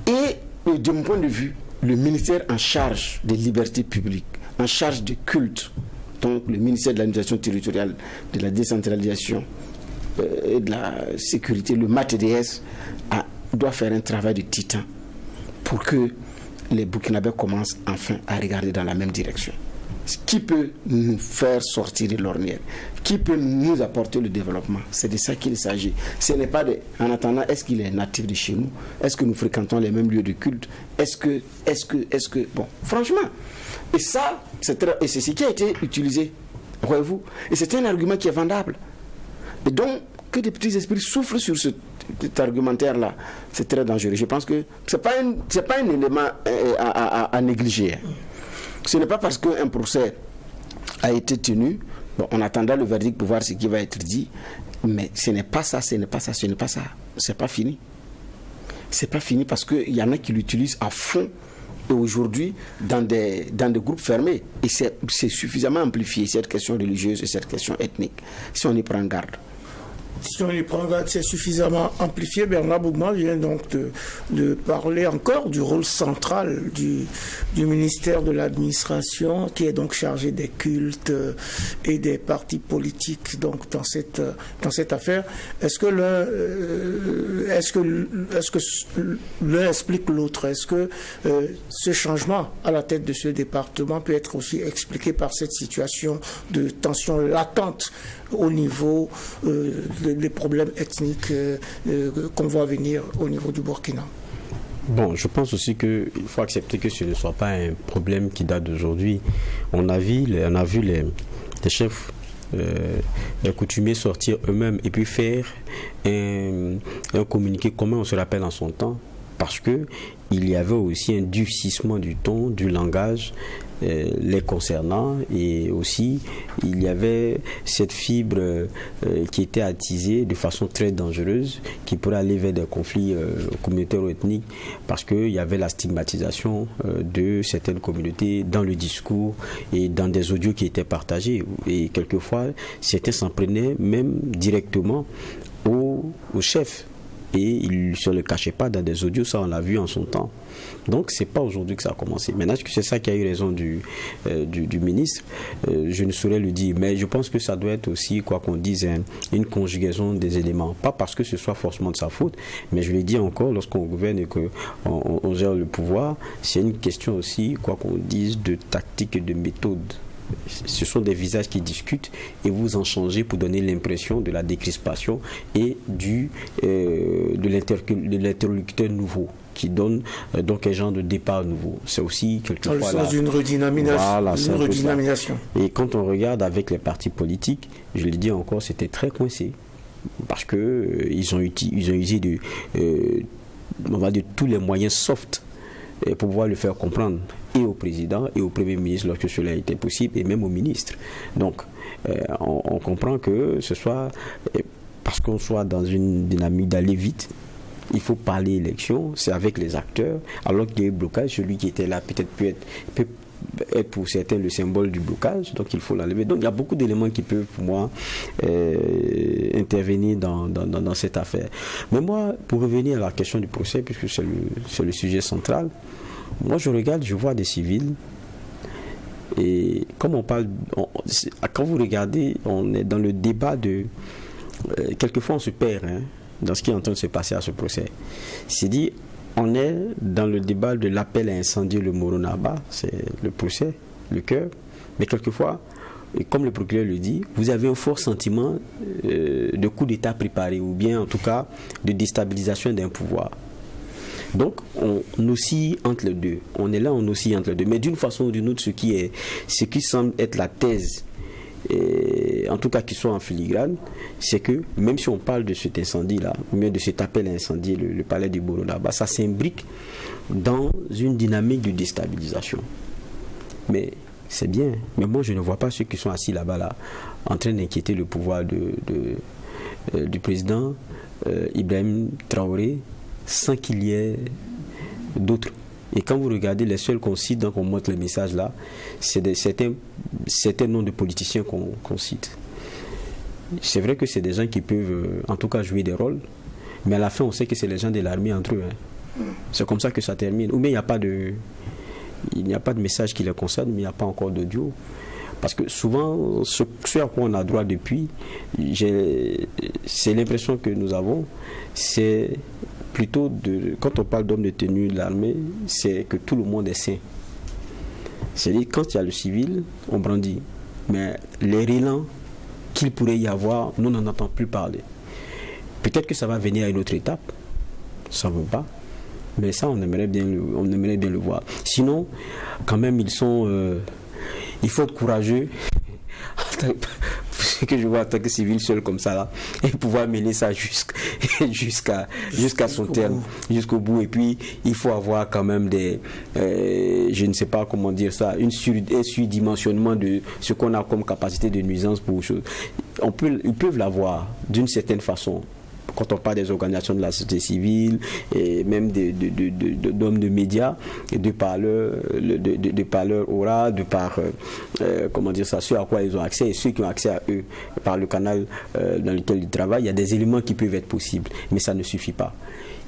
et de mon point de vue, le ministère en charge des libertés publiques, en charge des cultes, donc le ministère de l'administration territoriale, de la décentralisation et de la sécurité, le MATDS, doit faire un travail de titan pour que les Burkinabés commencent enfin à regarder dans la même direction. Qui peut nous faire sortir de l'ornière? Qui peut nous apporter le développement? C'est de ça qu'il s'agit. Ce n'est pas de... En attendant, est-ce qu'il est natif de chez nous? Est-ce que nous fréquentons les mêmes lieux de culte? Est-ce que... Bon, franchement. Et ça, c'est ce qui a été utilisé. Voyez-vous? Et c'est un argument qui est vendable. Et donc, que des petits esprits soufflent sur cet argumentaire-là, c'est très dangereux. Je pense que ce n'est pas un élément à négliger. Ce n'est pas parce qu'un procès a été tenu, bon, on attendra le verdict pour voir ce qui va être dit, mais ce n'est pas ça, ce n'est pas ça, ce n'est pas ça. C'est pas fini. C'est pas fini parce qu'il y en a qui l'utilisent à fond et aujourd'hui dans des groupes fermés. Et c'est suffisamment amplifié, cette question religieuse et cette question ethnique, si on y prend garde. Si on y prend garde, c'est suffisamment amplifié. Bernard Bougma vient donc de parler encore du rôle central du ministère de l'administration, qui est donc chargé des cultes et des partis politiques donc dans cette affaire. Est-ce que l'un explique l'autre? Est-ce que ce changement à la tête de ce département peut être aussi expliqué par cette situation de tension latente au niveau des problèmes ethniques qu'on voit venir au niveau du Burkina? Bon, je pense aussi qu'il faut accepter que ce ne soit pas un problème qui date d'aujourd'hui. On a vu les chefs coutumiers sortir eux-mêmes et puis faire un communiqué commun, on se rappelle en son temps, parce que il y avait aussi un durcissement du ton, du langage les concernant, et aussi il y avait cette fibre qui était attisée de façon très dangereuse, qui pourrait aller vers des conflits communautaires ou ethniques, parce qu'il y avait la stigmatisation de certaines communautés dans le discours et dans des audios qui étaient partagés, et quelquefois certains s'en prenaient même directement au chef. Et il ne se le cachait pas dans des audios, ça on l'a vu en son temps. Donc c'est pas aujourd'hui que ça a commencé. Maintenant, est-ce que c'est ça qui a eu raison du ministre? Je ne saurais le dire, mais je pense que ça doit être aussi, quoi qu'on dise, une conjugaison des éléments. Pas parce que ce soit forcément de sa faute, mais je l'ai dit encore, lorsqu'on gouverne et qu'on gère le pouvoir, c'est une question aussi, quoi qu'on dise, de tactique et de méthode. Ce sont des visages qui discutent et vous en changez pour donner l'impression de la décrispation et de l'interlocuteur nouveau qui donne donc un genre de départ nouveau. C'est aussi quelquefois dans une redynamisation. Voilà, redynamisation. Et quand on regarde avec les partis politiques, je l'ai dit encore, c'était très coincé parce que ils ont usé on va dire tous les moyens soft pour pouvoir le faire comprendre et au président et au premier ministre lorsque cela était possible, et même au ministre. Donc on comprend que ce soit parce qu'on soit dans une dynamique d'aller vite, il faut parler élection, c'est avec les acteurs, alors qu'il y a eu blocage, celui qui était là peut être pour certains le symbole du blocage, donc il faut l'enlever. Donc il y a beaucoup d'éléments qui peuvent pour moi intervenir dans cette affaire. Mais moi, pour revenir à la question du procès, puisque c'est le sujet central, moi je regarde, je vois des civils, et comme on parle, quand vous regardez, on est dans le débat de... quelquefois on se perd dans ce qui est en train de se passer à ce procès. C'est dit, on est dans le débat de l'appel à incendier le Moronaba, c'est le procès, le cœur, mais quelquefois, et comme le procureur le dit, vous avez un fort sentiment de coup d'État préparé, ou bien en tout cas de déstabilisation d'un pouvoir. Donc on oscille entre les deux, on est là, on oscille entre les deux, mais d'une façon ou d'une autre, ce qui semble être la thèse, et en tout cas qui soit en filigrane, c'est que même si on parle de cet incendie-là, mais de cet appel à incendier le palais du Moronaba, ça s'imbrique dans une dynamique de déstabilisation. Mais c'est bien, mais moi je ne vois pas ceux qui sont assis là-bas en train d'inquiéter le pouvoir du président Ibrahim Traoré sans qu'il y ait d'autres. Et quand vous regardez les seuls qu'on cite, donc on montre les messages là, c'est certains noms de politiciens qu'on cite. C'est vrai que c'est des gens qui peuvent en tout cas jouer des rôles, mais à la fin on sait que c'est les gens de l'armée entre eux. C'est comme ça que ça termine. Ou bien il n'y a pas de message qui les concerne, mais il n'y a pas encore d'audio. Parce que souvent, ce à quoi on a droit depuis, c'est l'impression que nous avons, c'est plutôt quand on parle d'hommes de tenue de l'armée, c'est que tout le monde est sain. C'est-à-dire, quand il y a le civil, on brandit. Mais les relents qu'il pourrait y avoir, nous n'en entendons plus parler. Peut-être que ça va venir à une autre étape, ça ne veut pas. Mais ça, on aimerait bien le voir. Sinon, quand même, il faut être courageux. Ce que je vois en tant que civil seul comme ça là, et pouvoir mener ça jusqu'à son terme, jusqu'au bout. Et puis il faut avoir quand même je ne sais pas comment dire ça, un surdimensionnement de ce qu'on a comme capacité de nuisance pour choses. Ils peuvent l'avoir d'une certaine façon. Quand on parle des organisations de la société civile et même d'hommes de médias, et de par leur aura, de par comment dire ça, ceux à quoi ils ont accès et ceux qui ont accès à eux par le canal dans lequel ils travaillent, il y a des éléments qui peuvent être possibles, mais ça ne suffit pas.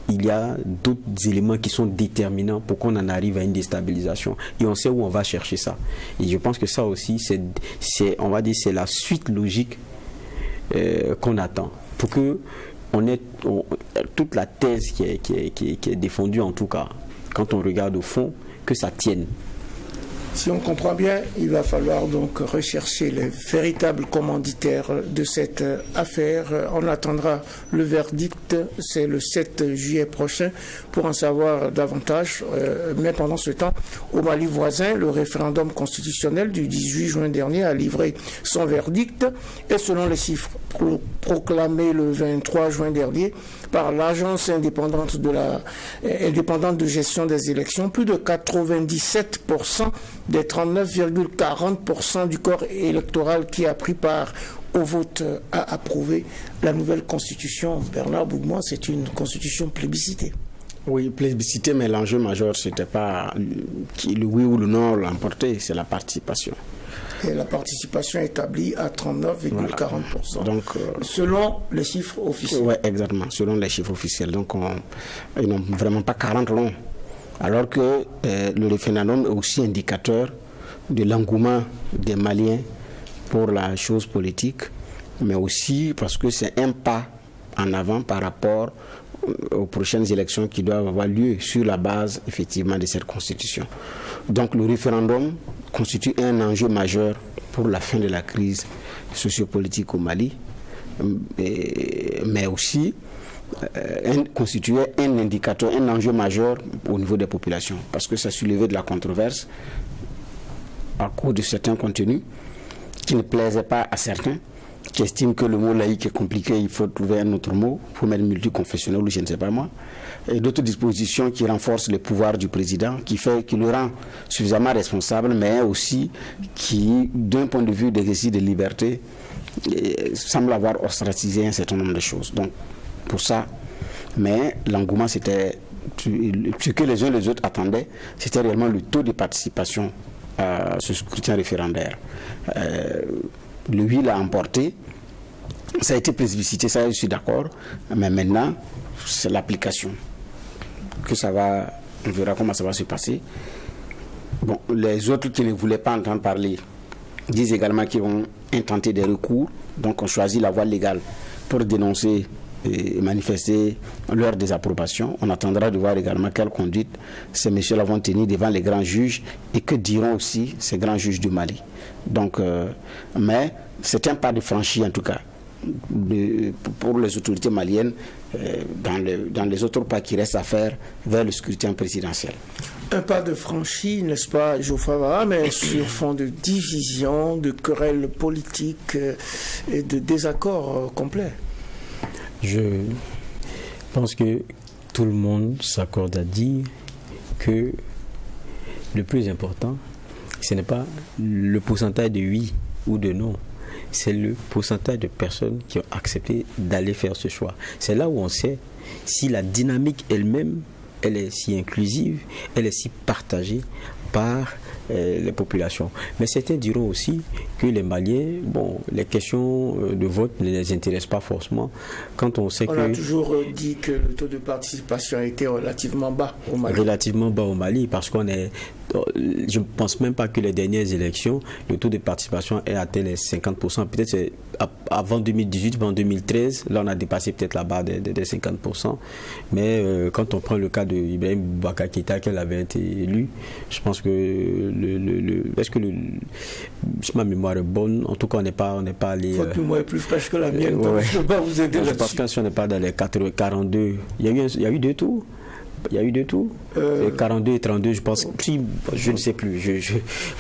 Il y a d'autres éléments qui sont déterminants pour qu'on en arrive à une déstabilisation. Et on sait où on va chercher ça. Et je pense que ça aussi, on va dire, c'est la suite logique qu'on attend. Pour que toute la thèse qui est défendue, en tout cas, quand on regarde au fond, que ça tienne. Si on comprend bien, il va falloir donc rechercher les véritables commanditaires de cette affaire. On attendra le verdict, c'est le 7 juillet prochain, pour en savoir davantage. Mais pendant ce temps, au Mali voisin, le référendum constitutionnel du 18 juin dernier a livré son verdict. Et selon les chiffres proclamés le 23 juin dernier par l'agence indépendante de gestion des élections, plus de 97% des 39,40% du corps électoral qui a pris part au vote a approuvé la nouvelle constitution. Bernard Bougmois, c'est une constitution plébiscitée. Oui, plébiscité, mais l'enjeu majeur, c'était pas le oui ou le non l'emporter, c'est la participation. Et la participation établie à 39,40%. Voilà. Donc, selon les chiffres officiels. Oui, exactement, selon les chiffres officiels. Donc, ils n'ont vraiment pas 40 longs. Alors que le référendum est aussi indicateur de l'engouement des Maliens pour la chose politique, mais aussi parce que c'est un pas en avant par rapport aux prochaines élections qui doivent avoir lieu sur la base effectivement de cette constitution. Donc le référendum constitue un enjeu majeur pour la fin de la crise sociopolitique au Mali, mais aussi constituait un indicateur, un enjeu majeur au niveau des populations, parce que ça soulevait de la controverse à cause de certains contenus qui ne plaisaient pas à certains, qui estiment que le mot laïque est compliqué, il faut trouver un autre mot, il faut mettre multiconfessionnel ou je ne sais pas moi, et d'autres dispositions qui renforcent le pouvoir du président, qui le rend suffisamment responsable, mais aussi qui, d'un point de vue d'exercice de liberté, semble avoir ostracisé un certain nombre de choses. Donc, pour ça, mais l'engouement, c'était ce que les uns et les autres attendaient, c'était réellement le taux de participation à ce scrutin référendaire. Le oui l'a emporté. Ça a été plébiscité, ça je suis d'accord. Mais maintenant, c'est l'application. On verra comment ça va se passer. Bon, les autres qui ne voulaient pas entendre parler disent également qu'ils vont intenter des recours. Donc on choisit la voie légale pour dénoncer et manifester leur désapprobation. On attendra de voir également quelle conduite ces messieurs-là vont tenir devant les grands juges et que diront aussi ces grands juges du Mali. Donc, mais c'est un pas de franchi en tout cas pour les autorités maliennes dans les autres pas qui restent à faire vers le scrutin présidentiel. Un pas de franchi, n'est-ce pas, Geoffroy Wara, mais sur fond de division, de querelles politiques et de désaccords complets. Je pense que tout le monde s'accorde à dire que le plus important, ce n'est pas le pourcentage de oui ou de non, c'est le pourcentage de personnes qui ont accepté d'aller faire ce choix. C'est là où on sait si la dynamique elle-même, elle est si inclusive, elle est si partagée par les populations. Mais certains diront aussi que les Maliens, bon, les questions de vote ne les intéressent pas forcément. Quand on sait on a toujours dit que le taux de participation a été relativement bas au Mali. Relativement bas au Mali, parce qu'on est... Je ne pense même pas que les dernières élections, le taux de participation ait atteint les 50%. Peut-être c'est avant 2018, avant 2013, là on a dépassé peut-être la barre des 50%. Mais quand on prend le cas de Ibrahim Boubacar Keïta, qu'elle avait été élu, je pense que est-ce que si ma mémoire est bonne, en tout cas on n'est pas allé... Votre mémoire est plus fraîche que la mienne, donc je ne peux pas vous aider là-dessus. Je pense que si on n'est pas dans les 42, il y a eu deux tours. Il y a eu de tout. 42 et 32, je pense. Si, je ne sais plus.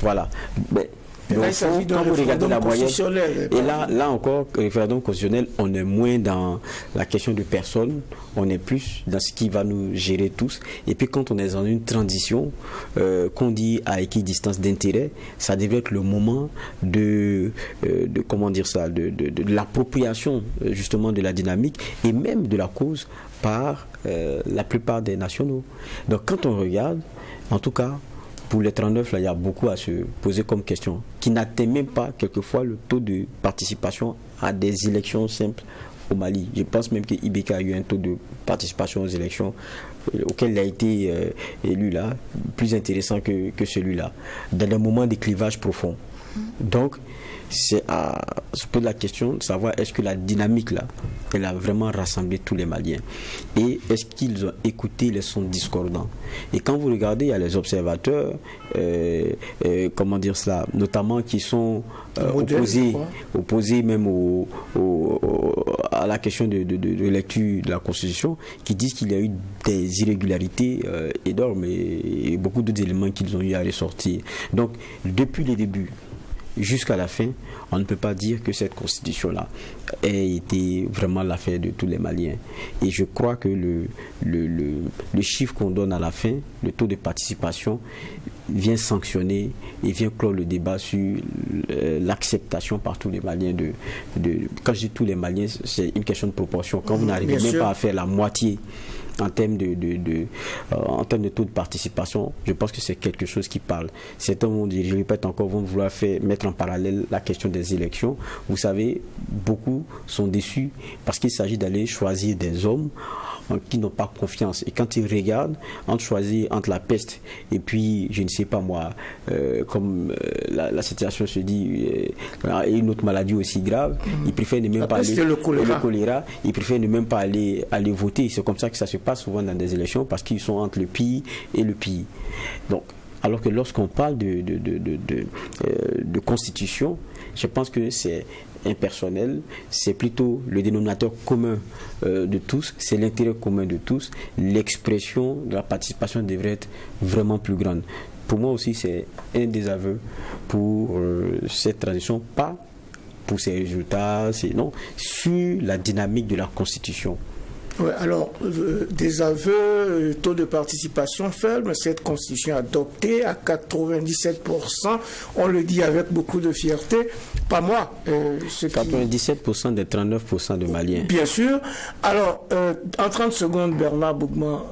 Voilà. Mais, donc, là, il s'agit d'un référendum constitutionnel. Et là encore, référendum constitutionnel, on est moins dans la question de personne, on est plus dans ce qui va nous gérer tous. Et puis quand on est dans une transition, qu'on dit à équidistance d'intérêt, ça devait être le moment de comment dire ça, de l'appropriation justement de la dynamique et même de la cause par la plupart des nationaux. Donc quand on regarde, en tout cas, pour les 39, là, il y a beaucoup à se poser comme question, qui n'atteint même pas quelquefois le taux de participation à des élections simples au Mali. Je pense même que Ibeka a eu un taux de participation aux élections auquel il a été élu là, plus intéressant que celui-là, dans des moments de clivage profond. Donc, c'est à se poser la question de savoir est-ce que la dynamique là, elle a vraiment rassemblé tous les Maliens et est-ce qu'ils ont écouté les sons discordants. Et quand vous regardez, il y a les observateurs, comment dire cela, notamment qui sont opposés même à la question de lecture de la Constitution, qui disent qu'il y a eu des irrégularités énormes et beaucoup d'autres éléments qu'ils ont eu à ressortir. Donc, depuis les débuts jusqu'à la fin, on ne peut pas dire que cette constitution-là ait été vraiment l'affaire de tous les Maliens. Et je crois que le chiffre qu'on donne à la fin, le taux de participation, vient sanctionner et vient clore le débat sur l'acceptation par tous les Maliens quand je dis tous les Maliens, c'est une question de proportion. Quand vous n'arrivez même pas à faire la moitié en termes en termes de taux de participation, je pense que c'est quelque chose qui parle. Certains vont dire, je répète encore, vont vouloir mettre en parallèle la question des élections. Vous savez, beaucoup sont déçus parce qu'il s'agit d'aller choisir des hommes qui n'ont pas confiance. Et quand ils regardent, choisir entre la peste et puis, je ne sais pas moi, comme la situation se dit, et une autre maladie aussi grave, ils préfèrent ne même pas aller... Le choléra. Ils préfèrent ne même pas aller voter. C'est comme ça que ça se passe souvent dans des élections, parce qu'ils sont entre le pire et le pire. Donc, alors que lorsqu'on parle de constitution, je pense que c'est impersonnel, c'est plutôt le dénominateur commun de tous, c'est l'intérêt commun de tous. L'expression de la participation devrait être vraiment plus grande. Pour moi aussi, c'est un désaveu pour cette transition, pas pour ses résultats, non, sur la dynamique de la Constitution. Ouais, alors, des aveux, taux de participation faible, cette constitution adoptée à 97%, on le dit avec beaucoup de fierté, pas moi. 97% des 39% de Maliens. Bien sûr. Alors, en 30 secondes, Bernard Bougman,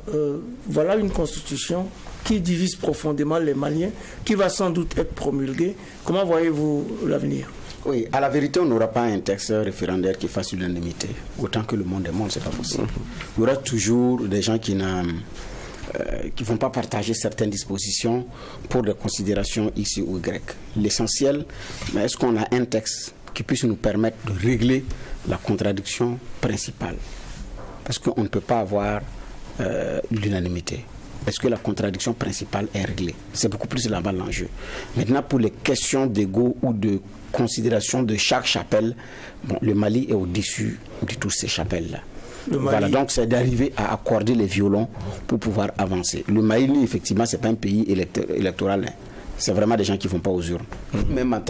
voilà une constitution qui divise profondément les Maliens, qui va sans doute être promulgué. Comment voyez-vous l'avenir? Oui, à la vérité, on n'aura pas un texte référendaire qui fasse l'unanimité. Autant que le monde est monde, c'est pas possible. Il y aura toujours des gens qui ne vont pas partager certaines dispositions pour des considérations X ou Y. L'essentiel, mais est-ce qu'on a un texte qui puisse nous permettre de régler la contradiction principale? Parce qu'on ne peut pas avoir l'unanimité. Est-ce que la contradiction principale est réglée? C'est beaucoup plus là-bas l'enjeu. Maintenant, pour les questions d'ego ou de considération de chaque chapelle, bon, le Mali est au-dessus de toutes ces chapelles-là. Voilà, donc c'est d'arriver à accorder les violons pour pouvoir avancer. Le Mali, effectivement, c'est pas un pays électoral. Hein. C'est vraiment des gens qui ne vont pas aux urnes. Même en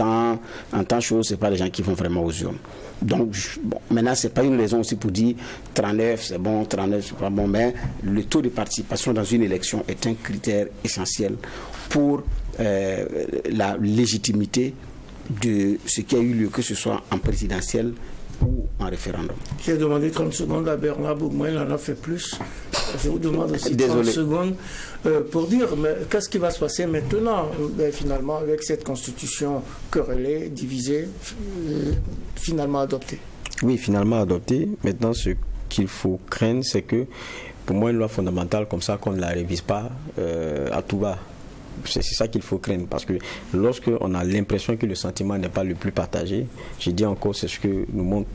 tant chose, ce n'est pas des gens qui vont vraiment aux urnes. Donc, bon, maintenant, ce n'est pas une raison aussi pour dire 39, c'est bon, 39, c'est pas bon, mais le taux de participation dans une élection est un critère essentiel pour la légitimité de ce qui a eu lieu, que ce soit en présidentielle ou en référendum. J'ai demandé 30 secondes à Bernard Bougma, il en a fait plus. Je vous demande aussi 30 secondes pour dire qu'est-ce qui va se passer maintenant, finalement, avec cette constitution querellée, divisée, finalement adoptée. Oui, finalement adoptée. Maintenant, ce qu'il faut craindre, c'est que, pour moi, une loi fondamentale comme ça, qu'on ne la révise pas à tout bas. C'est ça qu'il faut craindre, parce que lorsqu'on a l'impression que le sentiment n'est pas le plus partagé, j'ai dit encore, c'est ce que nous montre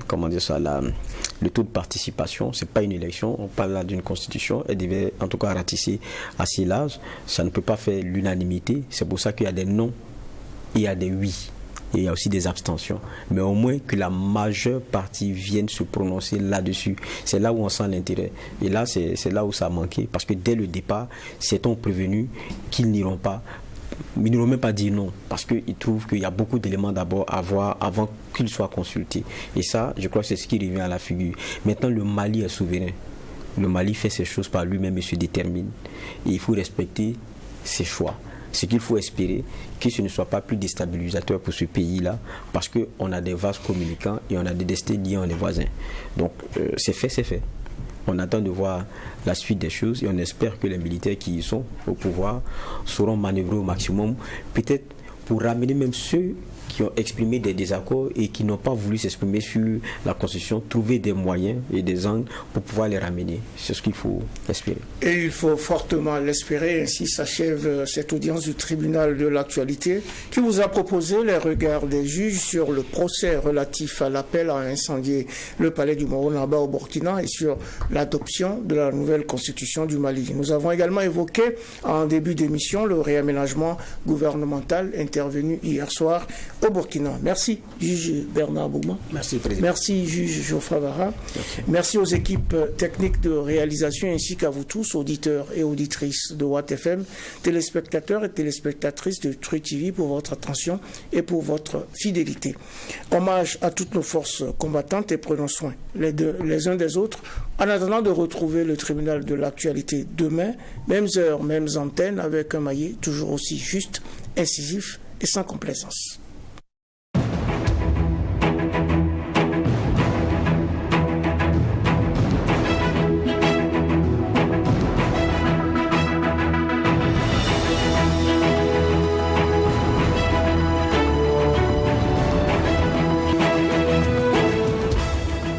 comment dire ça, le taux de participation. C'est pas une élection, on parle là d'une constitution, elle devait en tout cas ratisser assez large, ça ne peut pas faire l'unanimité, c'est pour ça qu'il y a des non et il y a des oui. Et il y a aussi des abstentions. Mais au moins que la majeure partie vienne se prononcer là-dessus. C'est là où on sent l'intérêt. Et là, c'est là où ça a manqué. Parce que dès le départ, s'est-on prévenu qu'ils n'iront pas. Ils n'auront même pas dit non. Parce qu'ils trouvent qu'il y a beaucoup d'éléments d'abord à voir avant qu'ils soient consultés. Et ça, je crois que c'est ce qui revient à la figure. Maintenant, le Mali est souverain. Le Mali fait ses choses par lui-même et se détermine. Et il faut respecter ses choix. Ce qu'il faut espérer, que ce ne soit pas plus déstabilisateur pour ce pays-là, parce qu'on a des vases communicants et on a des destins liés en les voisins. Donc, c'est fait, c'est fait. On attend de voir la suite des choses et on espère que les militaires qui y sont au pouvoir sauront manœuvrer au maximum, peut-être pour ramener même ceux qui ont exprimé des désaccords et qui n'ont pas voulu s'exprimer sur la Constitution, trouver des moyens et des angles pour pouvoir les ramener. C'est ce qu'il faut espérer. Et il faut fortement l'espérer. Ainsi s'achève cette audience du tribunal de l'actualité qui vous a proposé les regards des juges sur le procès relatif à l'appel à incendier le palais du Moronaba au Burkina et sur l'adoption de la nouvelle constitution du Mali. Nous avons également évoqué en début d'émission le réaménagement gouvernemental intervenu hier soir au Burkina. Merci, juge Bernard Bougma. Merci, président. Merci, juge Geoffroy Vara. Merci aux équipes techniques de réalisation ainsi qu'à vous tous, auditeurs et auditrices de Watt FM, téléspectateurs et téléspectatrices de Truth TV pour votre attention et pour votre fidélité. Hommage à toutes nos forces combattantes et prenons soin les uns des autres en attendant de retrouver le tribunal de l'actualité demain, mêmes heures, mêmes antennes avec un maillet toujours aussi juste, incisif et sans complaisance.